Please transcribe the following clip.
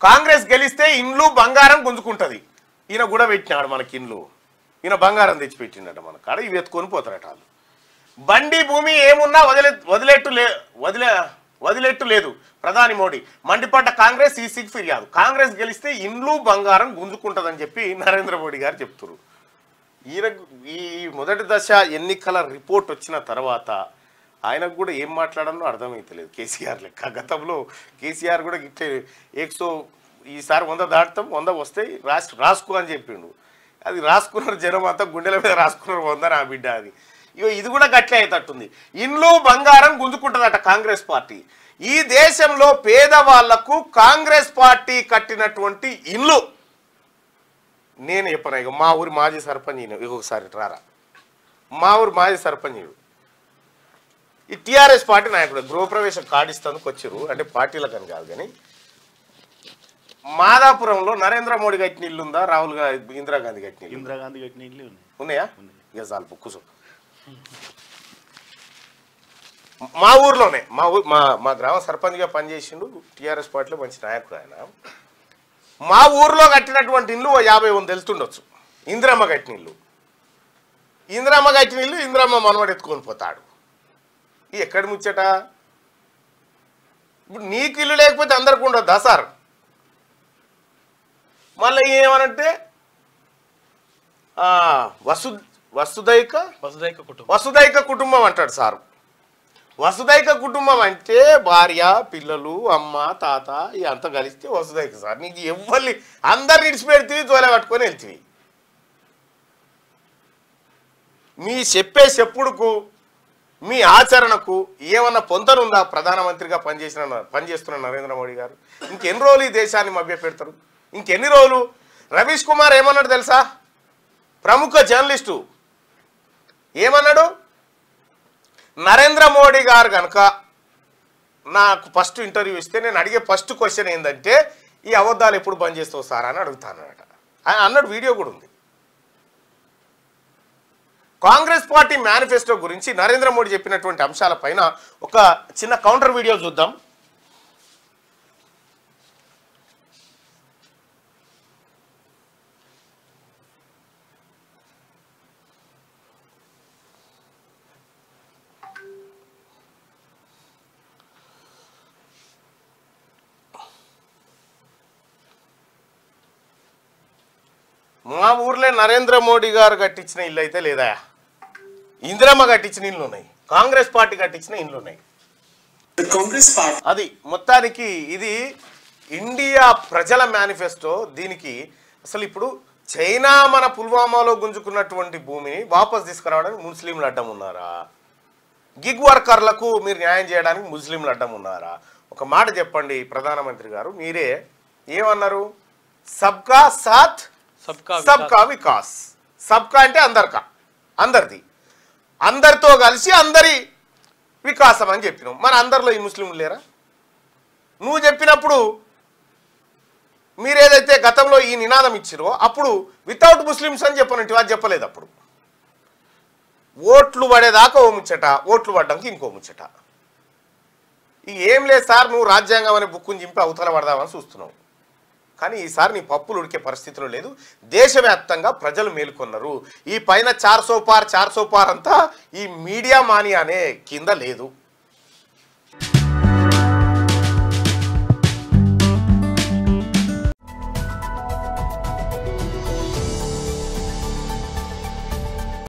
కాంగ్రెస్ గెలిస్తే ఇండ్లు బంగారం గుంజుకుంటది. ఈయన కూడా పెట్టినాడు మనకి ఇండ్లు, ఈయన బంగారం తెచ్చి పెట్టిండట మన కాడ. ఇవి ఎత్తుకొని పోతారట వాళ్ళు. బండి భూమి ఏమున్నా వదిలేట్టు లేదు ప్రధాని మోడీ. మండిపడ్డ కాంగ్రెస్ ఈసీకి ఫిర్యాదు. కాంగ్రెస్ గెలిస్తే ఇండ్లు బంగారం గుంజుకుంటుందని చెప్పి నరేంద్ర మోడీ గారు చెప్తున్నారు. ఈయన ఈ మొదటి దశ ఎన్నికల రిపోర్ట్ వచ్చిన తర్వాత ఆయనకు కూడా ఏం మాట్లాడాలో అర్థమైతలేదు. కేసీఆర్ లెక్క గతంలో కేసీఆర్ కూడా ఇట్టే 100 ఈసారి 100 దాటుతాం, 100 వస్తాయి రాసుకో అని చెప్పిండు. అది రాసుకున్నారు జనం అంతా, గుండెల మీద రాసుకున్నారు 100 నా బిడ్డ అది. ఇగో ఇది కూడా గట్లే అవుతట్టుంది. ఇండ్లు బంగారం గుంజుకుంటుందట కాంగ్రెస్ పార్టీ. ఈ దేశంలో పేదవాళ్లకు కాంగ్రెస్ పార్టీ కట్టినటువంటి ఇల్లు నేను చెప్పను. ఇక మా ఊరి మాజీ సర్పంచ్ ఒకసారి రారా, మా ఊరి మాజీ సర్పంచ్ ఈ టీఆర్ఎస్ పార్టీ నాయకుడు గృహప్రవేశం కాడిస్తానికి వచ్చారు. అంటే పార్టీలకని కాదు కానీ మాదాపురంలో నరేంద్ర మోడీ కట్టిన ఇల్లు ఉందా, రాహుల్ గాంధీ ఇందిరాగాంధీ కట్టిన ఇల్లు ఉన్నాయా? ఇక చాలు పొక్కుసు. మా ఊర్లోనే మా గ్రామ సర్పంచ్గా పనిచేసిండు. టీఆర్ఎస్ పార్టీలో మంచి నాయకుడు ఆయన. మా ఊర్లో కట్టినటువంటి ఇల్లు 50 తెలుస్తుండొచ్చు. ఇందిరమ్మ కట్టిన ఇల్లు, ఇందిరమ్మ మనవడు ఎత్తుకొని పోతాడు. ఇది ఎక్కడి ముచ్చట? ఇప్పుడు నీకు ఇల్లు లేకపోతే అందరికి ఉండొద్దా సార్? మళ్ళీ ఏమనంటే వసుదైక కుటుంబం అంటాడు సారు. వసుదైక కుటుంబం అంటే భార్య, పిల్లలు, అమ్మ, తాత ఇదంతా కలిస్తే వసుదైక సార్. నీకు ఎవ్వరి అందరిని ఇడిచిపెడితే తోలే పట్టుకొని వెళ్తుంది. మీ చెప్పే చెప్పుడుకు మీ ఆచరణకు ఏమన్నా పొంతనుందా? ప్రధానమంత్రిగా పనిచేస్తున్న నరేంద్ర మోడీ గారు ఇంకెన్ని రోజులు ఈ దేశాన్ని మభ్యపెడతారు? ఇంకెన్ని రోజులు? రవీష్ కుమార్ ఏమన్నాడు తెలుసా? ప్రముఖ జర్నలిస్టు ఏమన్నాడు? నరేంద్ర మోడీ గారు కనుక నాకు ఫస్ట్ ఇంటర్వ్యూ ఇస్తే నేను అడిగే ఫస్ట్ క్వశ్చన్ ఏంటంటే ఈ అబద్ధాలు ఎప్పుడు బంద్ చేస్తావు సార్ అని అడుగుతానట. ఆయన అన్నాడు, వీడియో కూడా ఉంది. కాంగ్రెస్ పార్టీ మేనిఫెస్టో గురించి నరేంద్ర మోడీ చెప్పినటువంటి అంశాలపైన ఒక చిన్న కౌంటర్ వీడియో చూద్దాం. మా ఊర్లో నరేంద్ర మోడీ గారు కట్టించిన ఇల్లు అయితే లేదా? ఇందిరమ్మ కట్టించిన ఇల్లు ఉన్నాయి, కాంగ్రెస్ పార్టీ కట్టించిన ఇల్లు ఉన్నాయి. అది మొత్తానికి ఇది ఇండియా ప్రజల మేనిఫెస్టో. దీనికి అసలు ఇప్పుడు చైనా మన పుల్వామాలో గుంజుకున్నటువంటి భూమిని వాపస్ తీసుకురావడానికి ముస్లింలు అడ్డం ఉన్నారా? గిగ్ వర్కర్లకు మీరు న్యాయం చేయడానికి ముస్లింలు అడ్డం ఉన్నారా? ఒక మాట చెప్పండి ప్రధానమంత్రి గారు, మీరే ఏమన్నారు? సబ్కా సాత్ సబ్కా వికాస్. సబ్కా అంటే అందరిది, అందరితో కలిసి అందరి వికాసం అని చెప్పినావు. మరి అందరిలో ఈ ముస్లింలు లేరా? నువ్వు చెప్పినప్పుడు మీరేదైతే గతంలో ఈ నినాదం ఇచ్చిరో అప్పుడు వితౌట్ ముస్లిమ్స్ అని చెప్పనంటే అది చెప్పలేదు. అప్పుడు ఓట్లు పడేదాకా ఓ ముచ్చట, ఓట్లు పడ్డానికి ఇంకో ముచ్చట. ఏం లేదు సార్, నువ్వు రాజ్యాంగం అనే బుక్కుని చింపి అవతల పడదామని చూస్తున్నావు. కానీ ఈసారి నీ పప్పులు ఉడికే పరిస్థితిలో లేదు. దేశవ్యాప్తంగా ప్రజలు మేలుకొన్నారు. ఈ పైన 400 పార్ అంతా ఈ మీడియా మానియానే కింద లేదు.